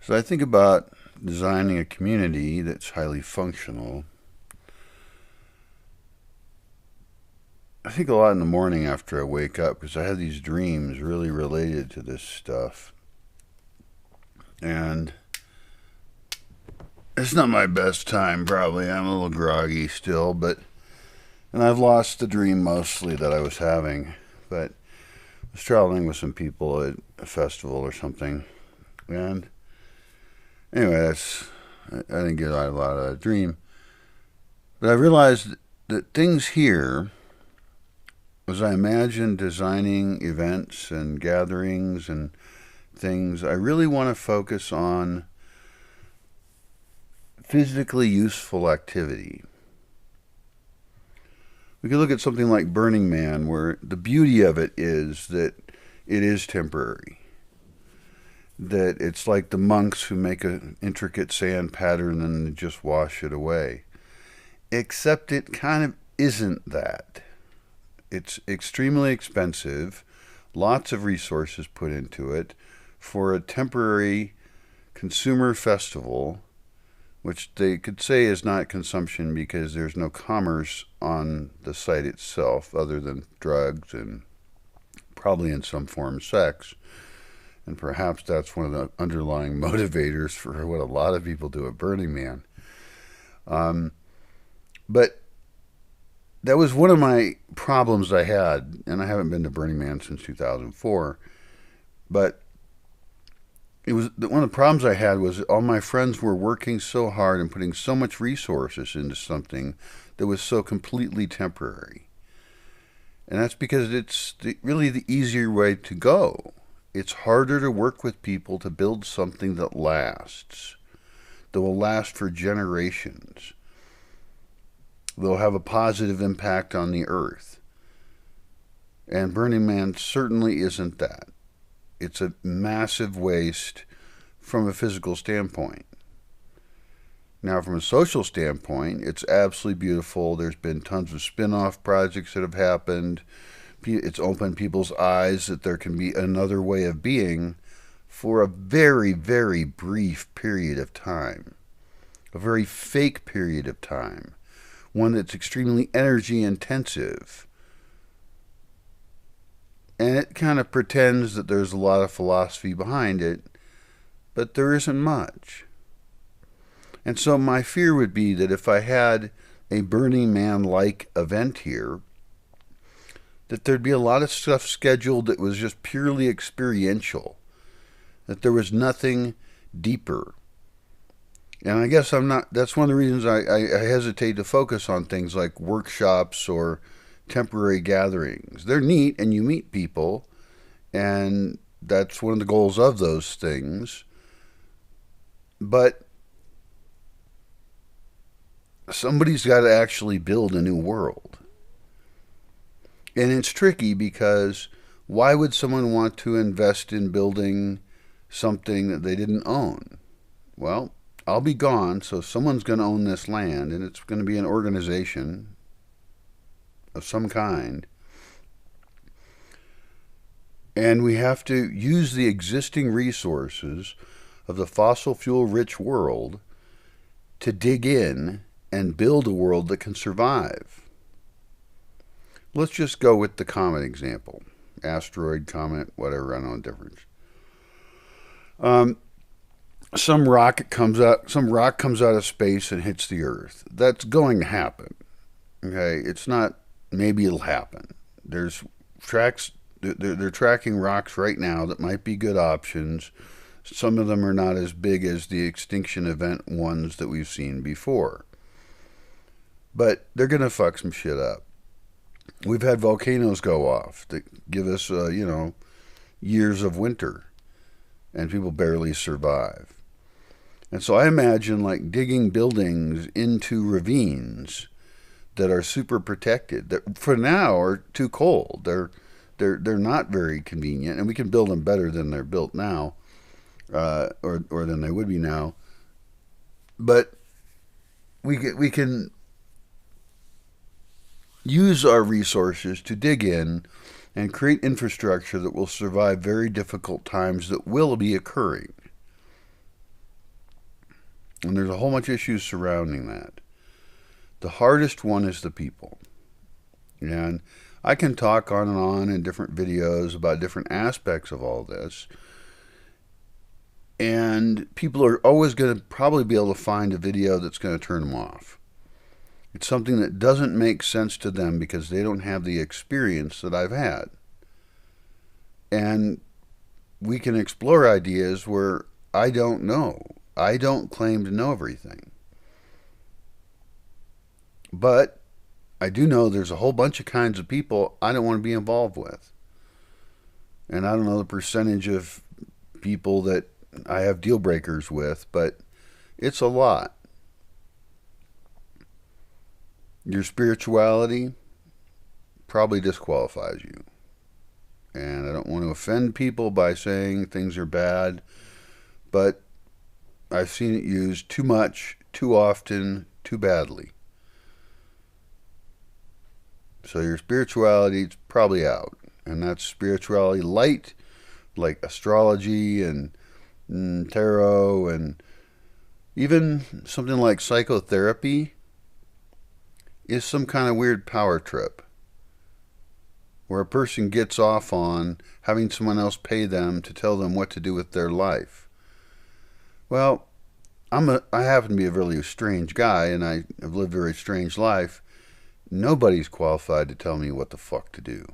So I think about designing a community that's highly functional. I think a lot in the morning after I wake up because I have these dreams really related to this stuff. And it's not my best time, probably. I'm a little groggy still, and I've lost the dream mostly that I was having. But I was traveling with some people at a festival or something. And anyway, I didn't get a lot of that dream. But I realized that things here, as I imagined designing events and gatherings and things, I really want to focus on physically useful activity. We could look at something like Burning Man, where the beauty of it is that it is temporary. That it's like the monks who make an intricate sand pattern and just wash it away. Except it kind of isn't that. It's extremely expensive, lots of resources put into it for a temporary consumer festival, which they could say is not consumption because there's no commerce on the site itself other than drugs and probably in some form sex. And perhaps that's one of the underlying motivators for what a lot of people do at Burning Man. But that was one of my problems I had, and I haven't been to Burning Man since 2004. But it was one of the problems I had was all my friends were working so hard and putting so much resources into something that was so completely temporary. And that's because it's really the easier way to go. It's harder to work with people to build something that lasts, that will last for generations. They'll have a positive impact on the earth. And Burning Man certainly isn't that. It's a massive waste from a physical standpoint. Now, from a social standpoint, it's absolutely beautiful. There's been tons of spin-off projects that have happened. It's opened people's eyes that there can be another way of being for a very, very brief period of time. A very fake period of time. One that's extremely energy intensive. And it kind of pretends that there's a lot of philosophy behind it, but there isn't much. And so my fear would be that if I had a Burning Man-like event here, that there'd be a lot of stuff scheduled that was just purely experiential, that there was nothing deeper. And I guess that's one of the reasons I hesitate to focus on things like workshops or temporary gatherings. They're neat and you meet people, and that's one of the goals of those things. But somebody's got to actually build a new world. And it's tricky because why would someone want to invest in building something that they didn't own? Well, I'll be gone, so someone's going to own this land, and it's going to be an organization of some kind. And we have to use the existing resources of the fossil fuel rich world to dig in and build a world that can survive. Let's just go with the comet example. Asteroid, comet, whatever, I don't know the difference. Some rock comes out of space and hits the Earth. That's going to happen. Okay, it's not maybe it'll happen. There's tracks. They're tracking rocks right now that might be good options. Some of them are not as big as the extinction event ones that we've seen before. But they're going to fuck some shit up. We've had volcanoes go off that give us, years of winter, and people barely survive. And so I imagine like digging buildings into ravines that are super protected, that for now are too cold. They're not very convenient, and we can build them better than they're built now, or than they would be now. But we can use our resources to dig in and create infrastructure that will survive very difficult times that will be occurring. And there's a whole bunch of issues surrounding that. The hardest one is the people. And I can talk on and on in different videos about different aspects of all this. And people are always going to probably be able to find a video that's going to turn them off. It's something that doesn't make sense to them because they don't have the experience that I've had. And we can explore ideas where I don't know. I don't claim to know everything. But I do know there's a whole bunch of kinds of people I don't want to be involved with. And I don't know the percentage of people that I have deal breakers with, but it's a lot. Your spirituality probably disqualifies you. And I don't want to offend people by saying things are bad, but I've seen it used too much, too often, too badly. So your spirituality is probably out. And that's spirituality light, like astrology and tarot, and even something like psychotherapy is some kind of weird power trip where a person gets off on having someone else pay them to tell them what to do with their life. Well, I happen to be a really strange guy, and I have lived a very strange life. Nobody's qualified to tell me what the fuck to do.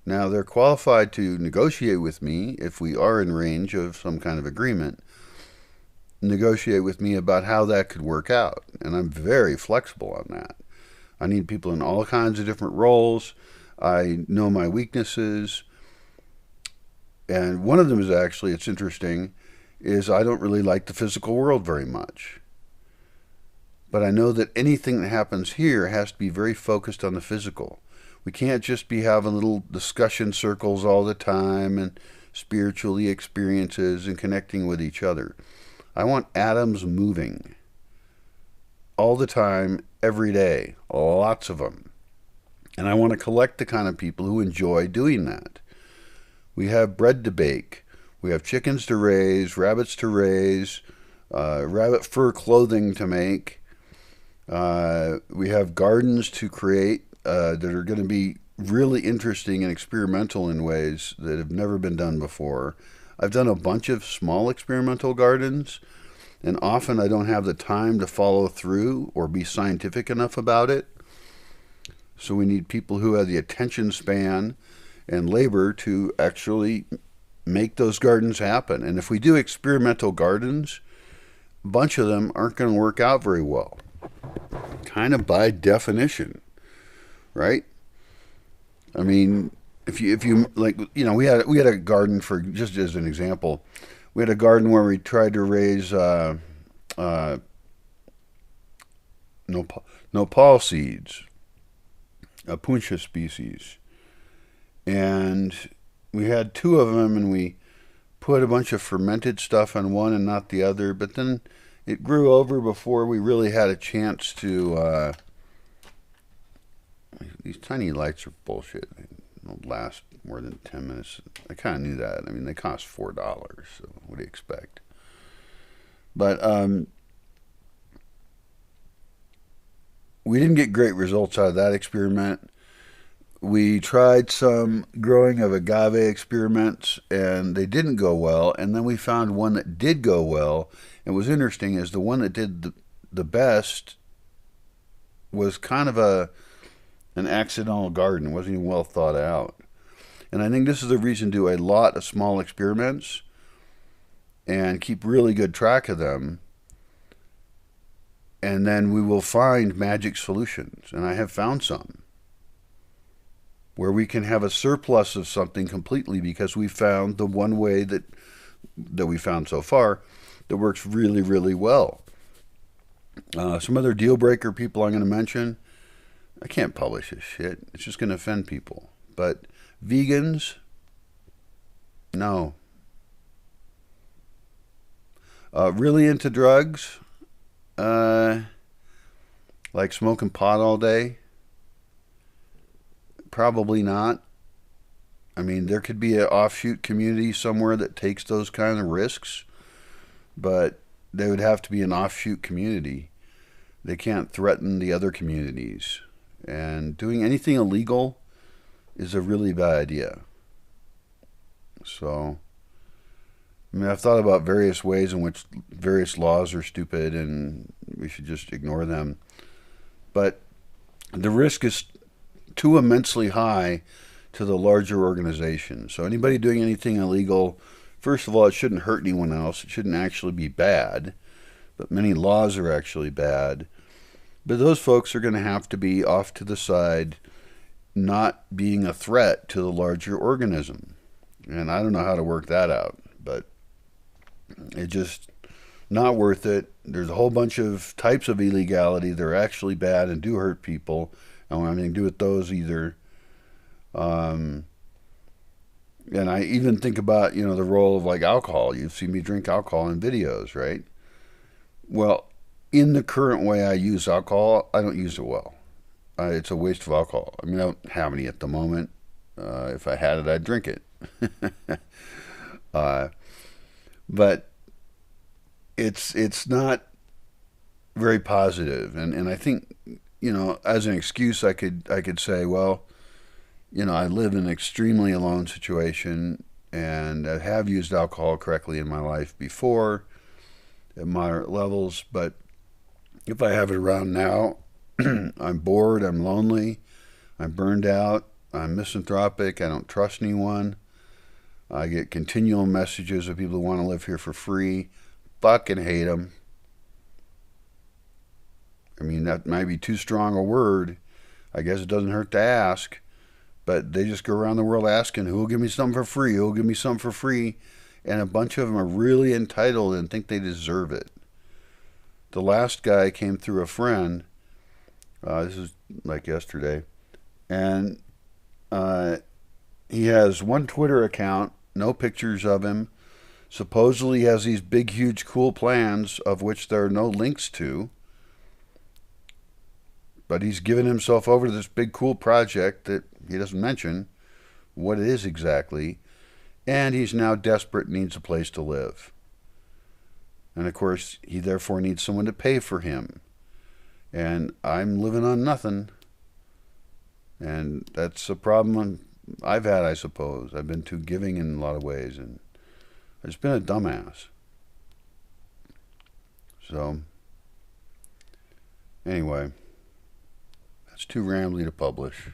Now, they're qualified to negotiate with me if we are in range of some kind of agreement. Negotiate with me about how that could work out. And I'm very flexible on that. I need people in all kinds of different roles. I know my weaknesses. And one of them is actually, it's interesting, is I don't really like the physical world very much. But I know that anything that happens here has to be very focused on the physical. We can't just be having little discussion circles all the time and spiritually experiences and connecting with each other. I want atoms moving all the time, every day, lots of them. And I want to collect the kind of people who enjoy doing that. We have bread to bake. We have chickens to raise, rabbits to raise, rabbit fur clothing to make. We have gardens to create that are going to be really interesting and experimental in ways that have never been done before. I've done a bunch of small experimental gardens, and often I don't have the time to follow through or be scientific enough about it. So we need people who have the attention span and labor to actually make those gardens happen. And if we do experimental gardens, a bunch of them aren't going to work out very well. Kind of by definition, right? I mean, if you like, we had a garden, for just as an example, we had a garden where we tried to raise nopal seeds, a puncha species, and we had two of them, and we put a bunch of fermented stuff on one and not the other, but then it grew over before we really had a chance to. These tiny lights are bullshit. They don't last more than 10 minutes. I kind of knew that. I mean, they cost $4, so what do you expect? But we didn't get great results out of that experiment. We tried some growing of agave experiments, and they didn't go well. And then we found one that did go well. And what's interesting is the one that did the best was kind of an accidental garden. It wasn't even well thought out. And I think this is the reason to do a lot of small experiments and keep really good track of them. And then we will find magic solutions. And I have found some where we can have a surplus of something completely because we found the one way that we found so far that works really, really well. Some other deal breaker people I'm going to mention. I can't publish this shit. It's just going to offend people. But vegans, no. Really into drugs, like smoking pot all day, probably not. I mean, there could be an offshoot community somewhere that takes those kind of risks, but they would have to be an offshoot community. They can't threaten the other communities. And doing anything illegal is a really bad idea. So, I mean, I've thought about various ways in which various laws are stupid and we should just ignore them. But the risk is too immensely high to the larger organization. So anybody doing anything illegal, first of all, it shouldn't hurt anyone else. It shouldn't actually be bad. But many laws are actually bad. But those folks are going to have to be off to the side, not being a threat to the larger organism. And I don't know how to work that out, but it's just not worth it. There's a whole bunch of types of illegality that are actually bad and do hurt people. I don't want anything to do with those either. And I even think about, the role of like alcohol. You've seen me drink alcohol in videos, right? Well, in the current way I use alcohol, I don't use it well. It's a waste of alcohol. I mean, I don't have any at the moment. If I had it, I'd drink it. But it's not very positive, and I think as an excuse I could say, well, I live in an extremely alone situation, and I have used alcohol correctly in my life before at moderate levels, but if I have it around now, I'm bored, I'm lonely, I'm burned out, I'm misanthropic, I don't trust anyone. I get continual messages of people who want to live here for free. Fucking hate them. I mean, that might be too strong a word. I guess it doesn't hurt to ask. But they just go around the world asking, who will give me something for free? Who will give me something for free? And a bunch of them are really entitled and think they deserve it. The last guy came through a friend. This is like yesterday. And he has one Twitter account, no pictures of him. Supposedly he has these big, huge, cool plans of which there are no links to. But he's given himself over to this big, cool project that he doesn't mention what it is exactly. And he's now desperate and needs a place to live. And of course, he therefore needs someone to pay for him. And I'm living on nothing. And that's a problem I've had, I suppose. I've been too giving in a lot of ways, and I've just been a dumbass. So, anyway, that's too rambly to publish.